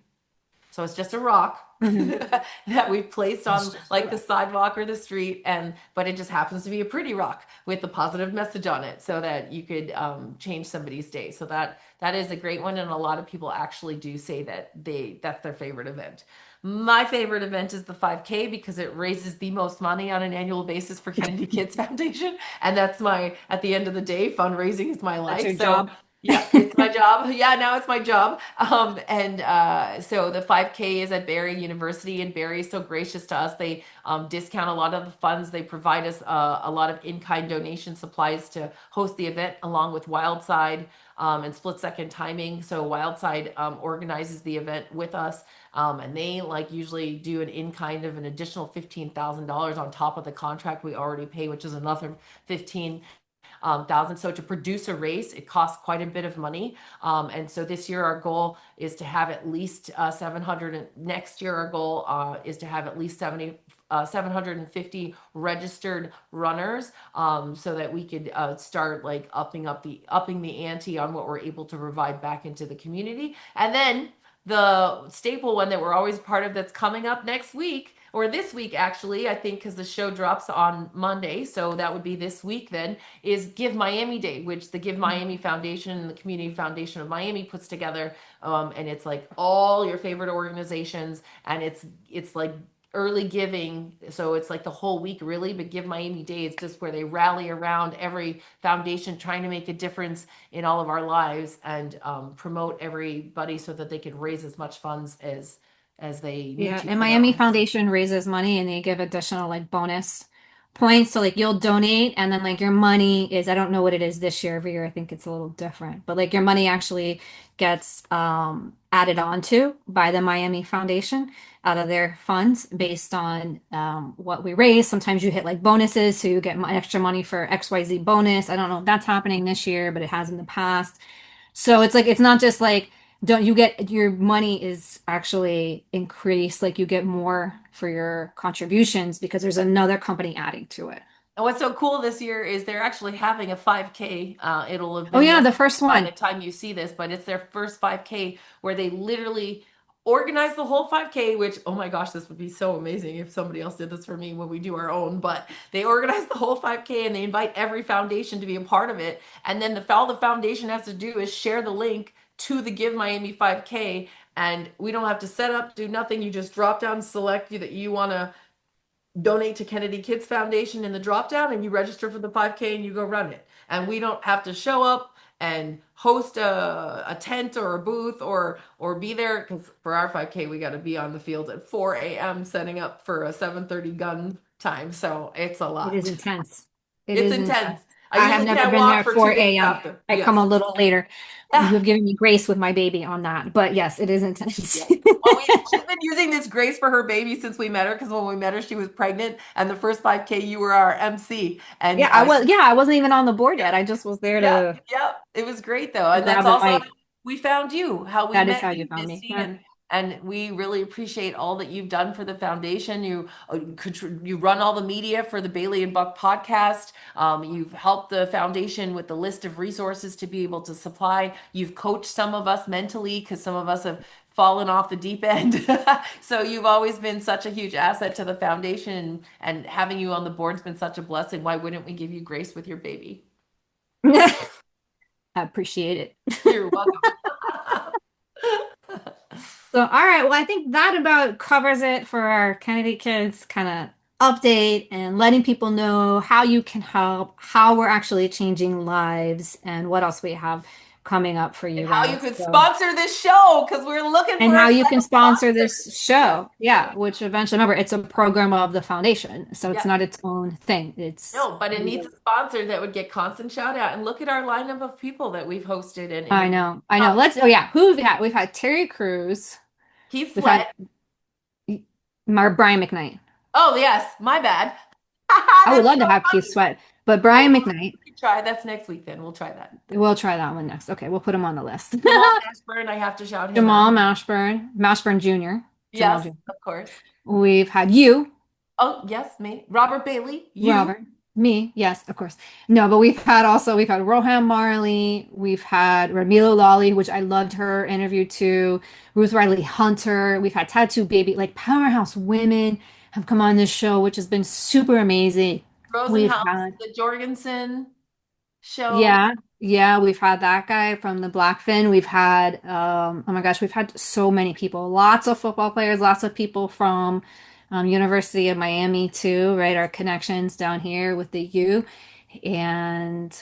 So it's just a rock Mhm. that we placed on like the sidewalk or the street, and but it just happens to be a pretty rock with a positive message on it, so that you could change somebody's day. So that is a great one, and a lot of people actually do say that that's their favorite event. My favorite event is the 5K because it raises the most money on an annual basis for Kennedy Kids Foundation, and that's my at the end of the day, fundraising is my That's your life. So job. yeah, it's my job. Yeah, now it's my job. And so the 5K is at Barry University, and Barry is so gracious to us. They discount a lot of the funds. They provide us a lot of in-kind donation supplies to host the event, along with Wildside and Split Second Timing. So Wildside organizes the event with us, and they like usually do an in-kind of an additional $15,000 on top of the contract we already pay, which is another 15 thousand. So to produce a race, it costs quite a bit of money. And so this year our goal is to have at least 700. Next year our goal is to have at least 750 registered runners, so that we could start like upping the ante on what we're able to provide back into the community. And then the staple one that we're always part of that's coming up next week, or this week actually, I think, because the show drops on Monday, so that would be this week then, is Give Miami Day, which the Give Miami Foundation and the Community Foundation of Miami puts together. And it's like all your favorite organizations, and it's like early giving, so it's like the whole week really. But Give Miami Day is just where they rally around every foundation trying to make a difference in all of our lives, and promote everybody so that they can raise as much funds as they need Yeah, to and for their Miami own. Foundation raises money and they give additional like bonus points. So like you'll donate and then like your money is I don't know what it is this year. Every year I think it's a little different. But like your money actually gets added on to by the Miami Foundation out of their funds based on what we raise. Sometimes you hit like bonuses, so you get extra money for XYZ bonus. I don't know if that's happening this year, but it has in the past. So it's like it's not just like don't you get your money is actually increased, like you get more for your contributions because there's another company adding to it. And what's so cool this year is they're actually having a 5K. It'll have Oh been yeah, yesterday the first by the one. time you see this, but it's their first 5K where they literally organize the whole 5K, which, oh my gosh, this would be so amazing if somebody else did this for me when we do our own. But they organize the whole 5K and they invite every foundation to be a part of it. And then all the foundation has to do is share the link to the Give Miami 5K. And we don't have to set up, do nothing. You just drop down, select you that you want to donate to Kennedy Kids Foundation in the drop down, and you register for the 5K and you go run it. And we don't have to show up and host a tent or a booth or be there, because for our 5K we got to be on the field at 4 a.m. setting up for a 7:30 gun time. So it's a It is lot. intense. It It's is intense. intense. I I have usually never can't been there walk at for 2 4 days a.m. after. I come Yes. a little later. You Yeah. have given me grace with my baby on that. But yes, it is intense. Yeah. Well, she's been using this grace for her baby since we met her, because when we met her, she was pregnant, and the first 5K, you were our MC. And Yeah, I wasn't even on the board yet. I just was there yeah, to yeah, it was great though. And that's grab the also how mic. we found you, how we That is met how you you, found me. Misty, Yeah. and we really appreciate all that you've done for the foundation. You run all the media for the Bailey and Buck podcast. You've helped the foundation with the list of resources to be able to supply. You've coached some of us mentally because some of us have fallen off the deep end. So you've always been such a huge asset to the foundation, and having you on the board's been such a blessing. Why wouldn't we give you grace with your baby? I appreciate it. You're welcome. So, all right. Well, I think that about covers it for our Kennedy Kids kind of update and letting people know how you can help, how we're actually changing lives, and what else we have coming up for And you how you guys. could So, sponsor this show because we're looking and for a how you set can of sponsor this sponsors. Yeah. show. Yeah, which eventually, remember, it's a program of the foundation. So it's Yeah. not its own thing. It's, No, but it needs a sponsor that would get constant shout out. And look at our lineup of people that we've hosted and I interviewed. know. I know. Oh, Oh yeah. Who have we had? We've had Terry Crews. Keith We've had Sweat. Brian McKnight. Oh, yes. My bad. I would That's love so to have Keith funny. Sweat, but Well, Brian McKnight. we could try. That's next week then. We'll try that. We'll try that one next. Okay, we'll put him on the list. Jamal Mashburn, I have to shout him out. Jamal Mashburn, Mashburn Jr., Jamal Yes, Jr. of course. We've had you, Oh, yes, me. Robert Bailey, you. Robert, me, yes, of course. No, but we've had Rohan Marley, we've had Ramilo Lawley, which I loved her interview too, Ruth Riley Hunter, we've had Tattoo Baby, like powerhouse women have come on this show, which has been super amazing. We've Rosenhaus, had the Jorgensen show. Yeah, yeah, we've had that guy from the Blackfin. We've had, oh my gosh, we've had so many people, lots of football players, lots of people from University of Miami too, right? Our connections down here with the U. And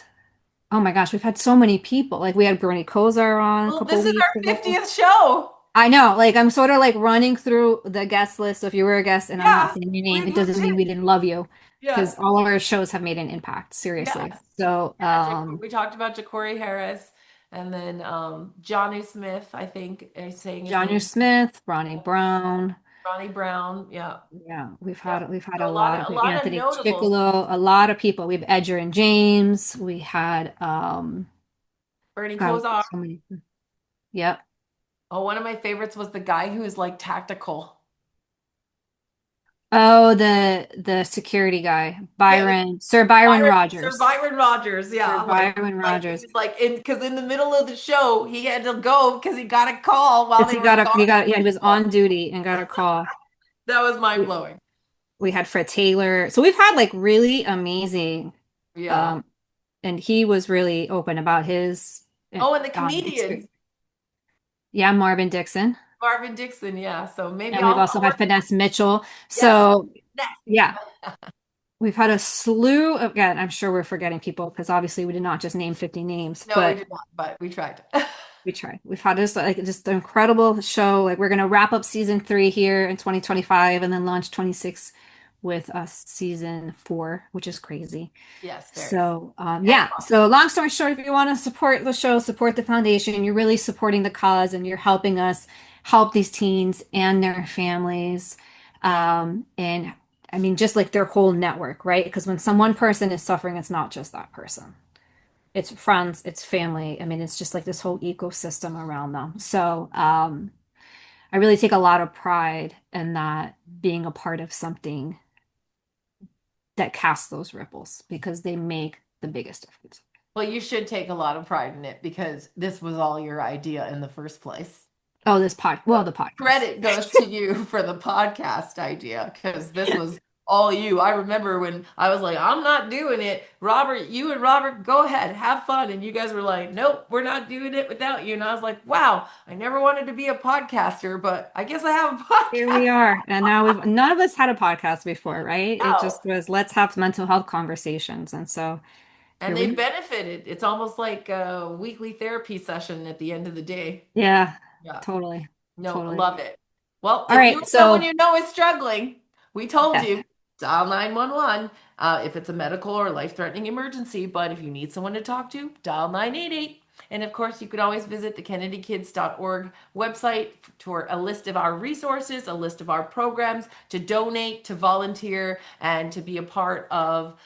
oh my gosh, we've had so many people. Like we had Bernie Kosar on a Well, couple this is weeks our ago. 50th show. I know, like I'm sort of like running through the guest list. So if you were a guest and I'm not Yeah, saying your name, we it doesn't mean legit. we didn't love you because Yes, all of our shows have made an impact, seriously. yes. So, Yeah, we talked about Ja'Cory Harris and then Johnny Smith, I think is saying his John name. Smith, Ronnie Brown. Ronnie Brown. Yeah. Yeah, Yeah. we've had So a lot a of lot of Anthony notables. Chickalo, a lot of people. We have Edger and James. We had Bernie God, Kosar. so many. Yep. Oh, one of my favorites was the guy who is like tactical. Oh, the security guy, Yeah, Sir Byron Sir Rogers. Byron Rogers, Sir yeah, Byron like he Rogers. was like in because in the middle of the show he had to go because he got a call while Because they were talking to he was people. on duty and got a call. That was mind We, blowing. we had Fred Taylor. So we've had like really amazing, Yeah. um, and he was really open about his Oh, and the experience. comedians, Yeah, Marvin Dixon. Marvin Dixon. Yeah. So maybe And we've also I'll had work. Finesse Mitchell. Yes. So, Yes. yeah, we've had a slew of, again, I'm sure we're forgetting people because obviously we did not just name 50 names, No, we but did not, but we tried. we tried. We've had this like just an incredible show. Like we're gonna wrap up season 3 here in 2025 and then launch 26 with us season 4, which is crazy. Yes, very. So, And yeah. fun. So, long story short, if you want to support the show, support the foundation, you're really supporting the cause and you're helping us help these teens and their families. And I mean, just like their whole network, right? Because when one person is suffering, it's not just that person. It's friends, it's family. I mean, it's just like this whole ecosystem around them. So, I really take a lot of pride in that being a part of something that casts those ripples because they make the biggest difference. Well, you should take a lot of pride in it because this was all your idea in the first place. Oh, the podcast. Credit goes to you for the podcast idea because this was all you. I remember when I was like, I'm not doing it. Robert, you and Robert, go ahead, have fun. And you guys were like, nope, we're not doing it without you. And I was like, wow, I never wanted to be a podcaster, but I guess I have a Here we podcast are. And now none of us had a podcast before, right? It now. just was, let's have mental health conversations. And so And here they we, benefited. It's almost like a weekly therapy session at the end of the day. yeah, Yeah. totally. No, Totally. love it. Well, All if you right. or someone So, you know is struggling, we told yes, you, dial 911 if it's a medical or life-threatening emergency. But if you need someone to talk to, dial 988. And of course, you could always visit the kennedykids.org website for a list of our resources, a list of our programs, to donate, to volunteer, and to be a part of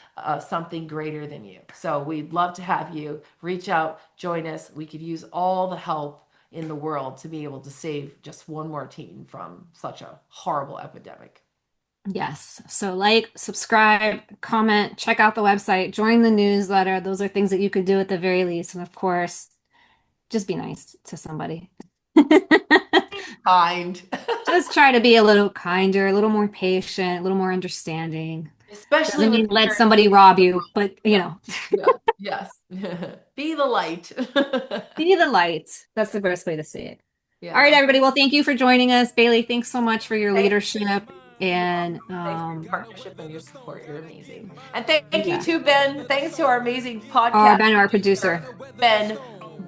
something greater than you. So we'd love to have you reach out, join us. We could use all the help in the world to be able to save just one more teen from such a horrible epidemic. yes. So, like, subscribe, comment, check out the website, join the newsletter. Those are things that you could do at the very least. And of course, just be nice to somebody. Kind, Just try to be a little kinder, a little more patient, a little more understanding. especially Doesn't with mean the let parents. somebody rob you, but Yeah, yes. Be the light. be the light. That's the best way to say it. Yeah. All right, everybody. Well, thank you for joining us. Bailey, thanks so much for your Thank leadership. And Thanks for your partnership and your support. You're amazing. And thank you yeah. to Ben. Thanks to our amazing Oh, podcast Ben, our producer. Ben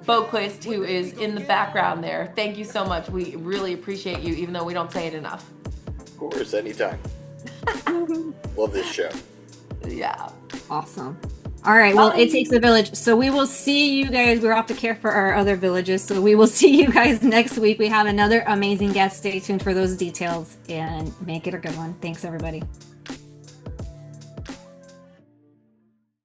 Boquist, who is in the background there. Thank you so much. We really appreciate you, even though we don't say it enough. Of course, anytime. Love this show. Yeah. Awesome. All right. Well, it takes a village. So we will see you guys. We're off to care for our other villages. So we will see you guys next week. We have another amazing guest. Stay tuned for those details and make it a good one. Thanks, everybody.